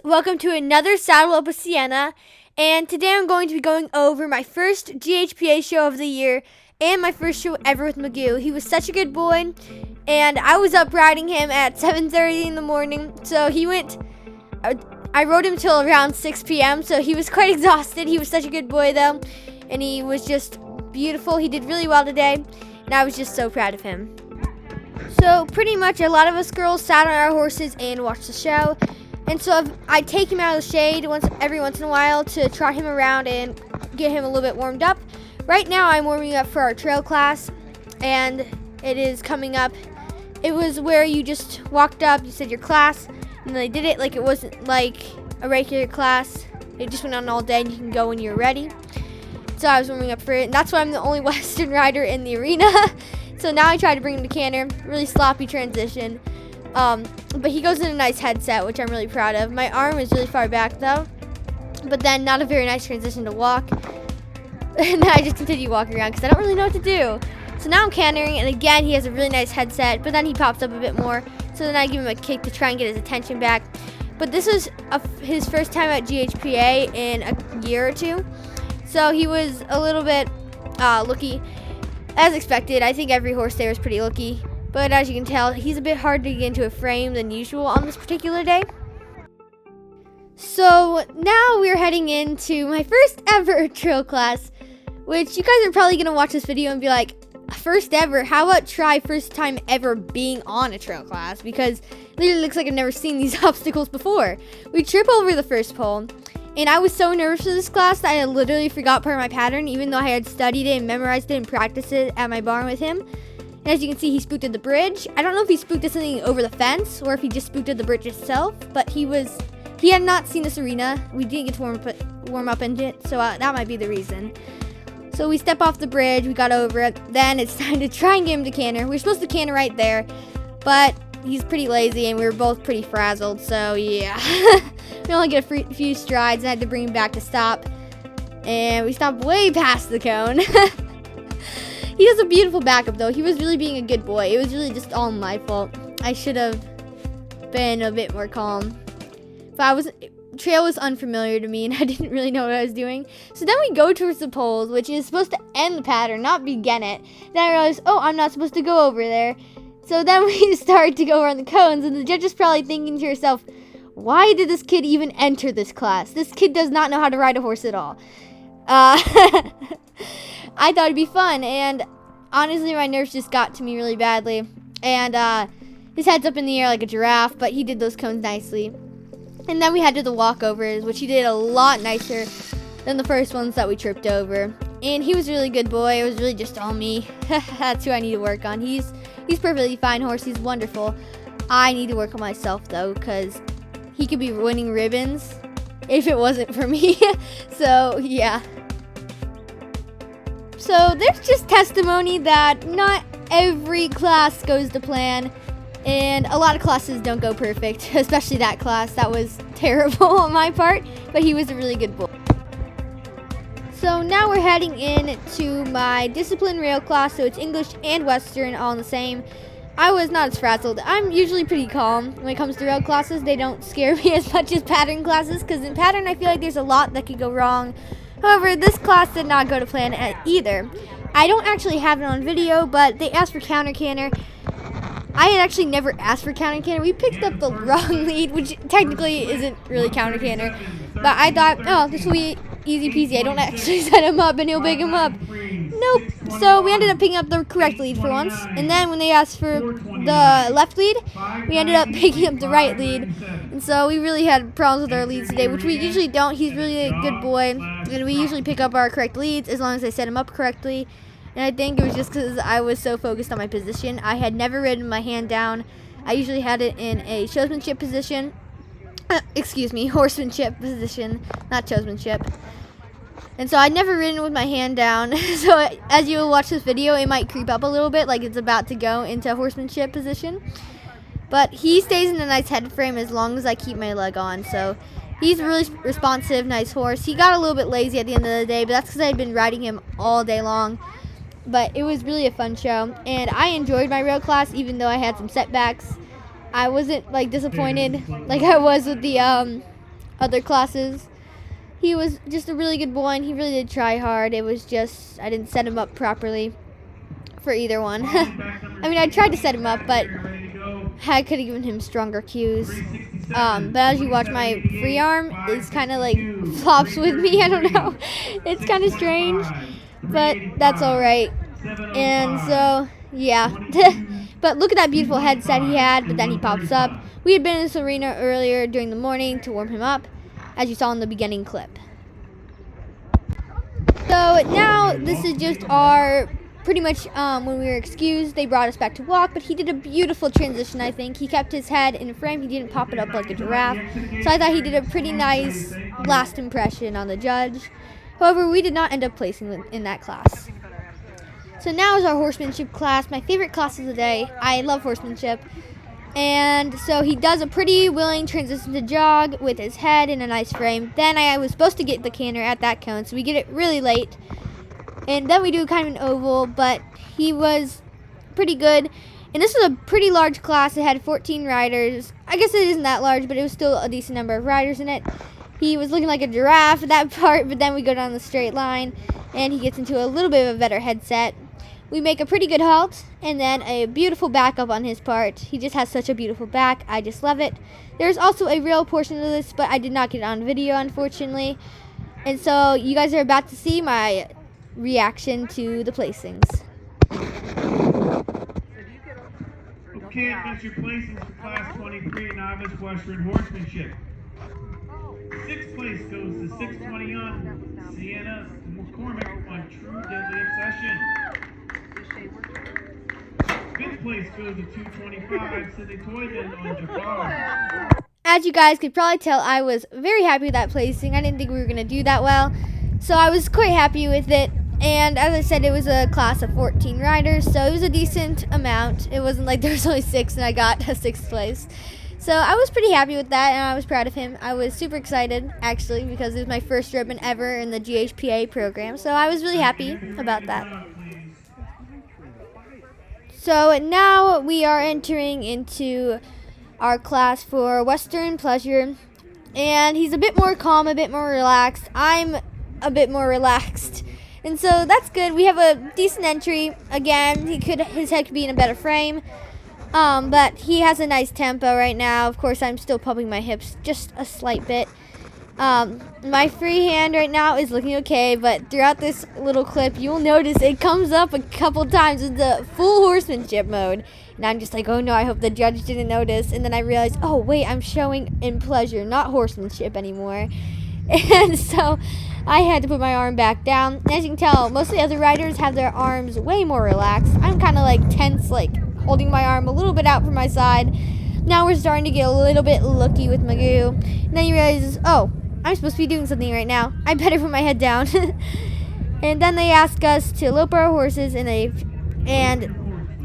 Welcome to another Saddle Up with Sienna, and today I'm going to be going over my first GHPA show of the year and my first show ever with Magoo. He was such a good boy, and I was up riding him at 7:30 in the morning, so he went, I rode him till around 6 p.m., so he was quite exhausted. He was such a good boy though, and he was just beautiful. He did really well today, and I was just so proud of him. So pretty much a lot of us girls sat on our horses and watched the show. And so I'd take him out of the shade every once in a while to trot him around and get him a little bit warmed up. Right now I'm warming up for our trail class, and it is coming up. It was where you just walked up, you said your class, and they did it like it wasn't like a regular class. It just went on all day and you can go when you're ready. So I was warming up for it, and that's why I'm the only Western rider in the arena. So now I try to bring him to canter, really sloppy transition. But he goes in a nice headset, which I'm really proud of. My arm is really far back though, but then not a very nice transition to walk. And I just continue walking around because I don't really know what to do. So now I'm cantering, and again he has a really nice headset, but then he pops up a bit more. So then I give him a kick to try and get his attention back. But this was his first time at GHPA in a year or two, so he was a little bit looky, as expected. I think every horse there was pretty looky. But as you can tell, he's a bit harder to get into a frame than usual on this particular day. So now we're heading into my first ever trail class, which you guys are probably going to watch this video and be like, first ever? How about try first time ever being on a trail class? Because it literally looks like I've never seen these obstacles before. We trip over the first pole, and I was so nervous for this class that I literally forgot part of my pattern, even though I had studied it and memorized it and practiced it at my barn with him. And as you can see, he spooked at the bridge. I don't know if he spooked at something over the fence or if he just spooked at the bridge itself, but he had not seen this arena. We didn't get to warm up in it, so that might be the reason. So we step off the bridge, we got over it. Then it's time to try and get him to canter. We were supposed to canter right there, but he's pretty lazy and we were both pretty frazzled, so yeah. We only get a few strides, and I had to bring him back to stop. And we stopped way past the cone. He has a beautiful backup though. He was really being a good boy. It was really just all my fault. I should have been a bit more calm. But trail was unfamiliar to me and I didn't really know what I was doing. So then we go towards the poles, which is supposed to end the pattern, not begin it. Then I realized, oh, I'm not supposed to go over there. So then we started to go around the cones, and the judge is probably thinking to herself, why did this kid even enter this class? This kid does not know how to ride a horse at all. I thought it'd be fun, and honestly my nerves just got to me really badly. And his head's up in the air like a giraffe, but he did those cones nicely. And then we had to do the walkovers, which he did a lot nicer than the first ones that we tripped over. And he was a really good boy. It was really just all me. That's who I need to work on. He's perfectly fine horse. He's wonderful. I need to work on myself though, because he could be winning ribbons if it wasn't for me. So yeah. So there's just testimony that not every class goes to plan, and a lot of classes don't go perfect, especially that class. That was terrible on my part, but he was a really good boy. So now we're heading in to my discipline rail class, so it's English and Western all in the same. I was not as frazzled. I'm usually pretty calm when it comes to rail classes. They don't scare me as much as pattern classes, because in pattern I feel like there's a lot that could go wrong. However, this class did not go to plan either. I don't actually have it on video, but they asked for counter canter. I had actually never asked for counter canter. We picked up the wrong lead, which technically isn't really counter canter. But I thought, oh, this will be easy peasy. I don't actually set him up and he'll pick him up. Nope. So we ended up picking up the correct lead for once. And then when they asked for the left lead, we ended up picking up the right lead. And so we really had problems with our leads today, which we usually don't. He's really a good boy, and we usually pick up our correct leads as long as I set him up correctly. And I think it was just because I was so focused on my position. I had never ridden my hand down. I usually had it in a showsmanship position. Horsemanship position, not showsmanship. And so I'd never ridden with my hand down. So as you watch this video, it might creep up a little bit, like it's about to go into horsemanship position. But he stays in a nice head frame as long as I keep my leg on. So he's a really responsive, nice horse. He got a little bit lazy at the end of the day, but that's because I had been riding him all day long. But it was really a fun show, and I enjoyed my rail class even though I had some setbacks. I wasn't like disappointed like I was with the other classes. He was just a really good boy, and he really did try hard. It was just I didn't set him up properly for either one. I mean, I tried to set him up, but I could have given him stronger cues. But as you watch, my free arm is kind of like flops with me. I don't know. It's kind of strange, but that's all right. And so, yeah. But look at that beautiful headset he had, but then he pops up. We had been in this arena earlier during the morning to warm him up, as you saw in the beginning clip. So now this is just our pretty much when we were excused, they brought us back to walk, but he did a beautiful transition, I think. He kept his head in frame. He didn't pop it up like a giraffe. So I thought he did a pretty nice last impression on the judge. However, we did not end up placing in that class. So now is our horsemanship class, my favorite class of the day. I love horsemanship. And so he does a pretty willing transition to jog with his head in a nice frame. Then I was supposed to get the canter at that cone, so we get it really late. And then we do kind of an oval, but he was pretty good. And this was a pretty large class. It had 14 riders. I guess it isn't that large, but it was still a decent number of riders in it. He was looking like a giraffe at that part, but then we go down the straight line, and he gets into a little bit of a better headset. We make a pretty good halt, and then a beautiful backup on his part. He just has such a beautiful back. I just love it. There's also a real portion of this, but I did not get it on video, unfortunately. And so you guys are about to see my reaction to the placings. Okay, advance your placings for Class 23 Novice Western Horsemanship. 6th place goes to 620 on Sienna McCormick on True Deadly Obsession. 5th place goes to 225 Sydney Toyden on Jafar. As you guys could probably tell, I was very happy with that placing. I didn't think we were going to do that well, so I was quite happy with it. And as I said, it was a class of 14 riders, so it was a decent amount. It wasn't like there was only 6 and I got a 6th place. So I was pretty happy with that, and I was proud of him. I was super excited, actually, because it was my first ribbon ever in the GHPA program. So I was really happy about that. So now we are entering into our class for Western Pleasure, and he's a bit more calm, a bit more relaxed. I'm a bit more relaxed, and so that's good. We have a decent entry. Again, his head could be in a better frame, but he has a nice tempo right now. Of course, I'm still pumping my hips just a slight bit. My free hand right now is looking okay, but throughout this little clip, you'll notice it comes up a couple times in the full horsemanship mode. And I'm just like, oh no, I hope the judge didn't notice. And then I realized, oh wait, I'm showing in pleasure, not horsemanship anymore. And so I had to put my arm back down. As you can tell, most of the other riders have their arms way more relaxed. I'm kind of like tense, like holding my arm a little bit out from my side. Now we're starting to get a little bit looky with Magoo. And then you realize, oh, I'm supposed to be doing something right now. I better put my head down. And then they ask us to lope our horses and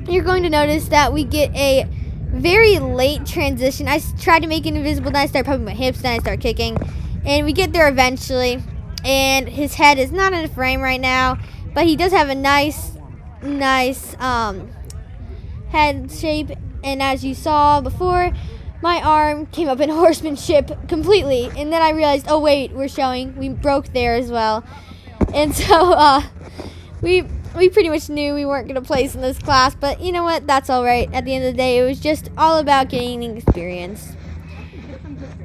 you're going to notice that we get a very late transition. I tried to make it invisible, then I start pumping my hips, then I start kicking. And we get there eventually. And his head is not in a frame right now, but he does have a nice head shape. And as you saw before, my arm came up in horsemanship completely, and then I realized, oh wait, we broke there as well. And so we pretty much knew we weren't going to place in this class, but you know what, that's all right. At the end of the day, it was just all about gaining experience,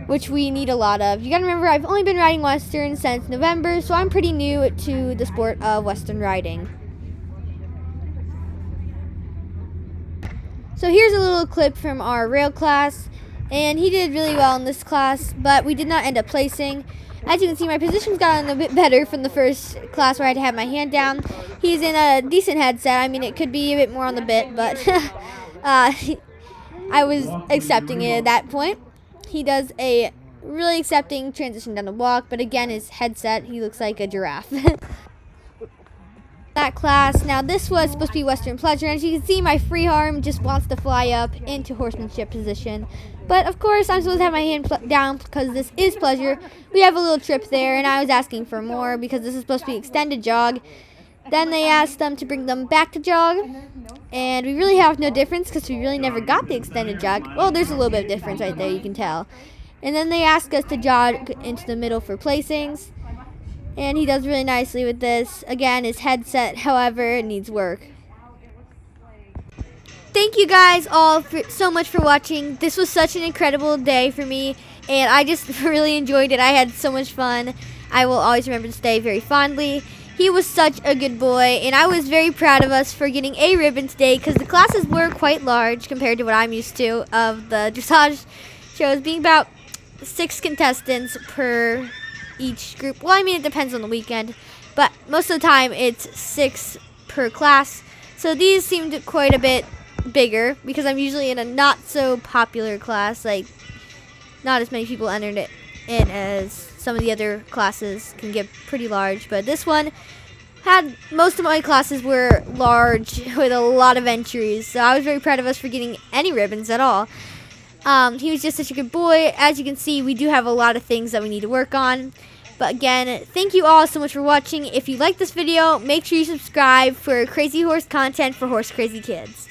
which we need a lot of. You gotta remember, I've only been riding Western since November, so I'm pretty new to the sport of Western riding. So here's a little clip from our rail class, and he did really well in this class, but we did not end up placing. As you can see, my position's gotten a bit better from the first class where I had to have my hand down. He's in a decent headset. I mean, it could be a bit more on the bit, but I was accepting it at that point. He does a really accepting transition down the walk, but again, his headset, he looks like a giraffe. That class. Now this was supposed to be Western Pleasure, and as you can see, my free arm just wants to fly up into horsemanship position. But of course, I'm supposed to have my hand down because this is Pleasure. We have a little trip there, and I was asking for more because this is supposed to be extended jog. Then they asked them to bring them back to jog, and we really have no difference because we really never got the extended jog. Well, there's a little bit of difference right there, you can tell. And then they ask us to jog into the middle for placings. And he does really nicely with this. Again, his headset, however, needs work. Thank you guys all so much for watching. This was such an incredible day for me, and I just really enjoyed it. I had so much fun. I will always remember this day very fondly. He was such a good boy, and I was very proud of us for getting a ribbon today because the classes were quite large compared to what I'm used to of the dressage shows, being about 6 contestants per each group. Well, I mean, it depends on the weekend, but most of the time it's 6 per class. So these seemed quite a bit bigger because I'm usually in a not so popular class, like not as many people entered it in as some of the other classes can get pretty large, but this one had most of my classes were large with a lot of entries, so I was very proud of us for getting any ribbons at all. He was just such a good boy. As you can see, we do have a lot of things that we need to work on. But again, thank you all so much for watching. If you like this video, make sure you subscribe for crazy horse content for horse crazy kids.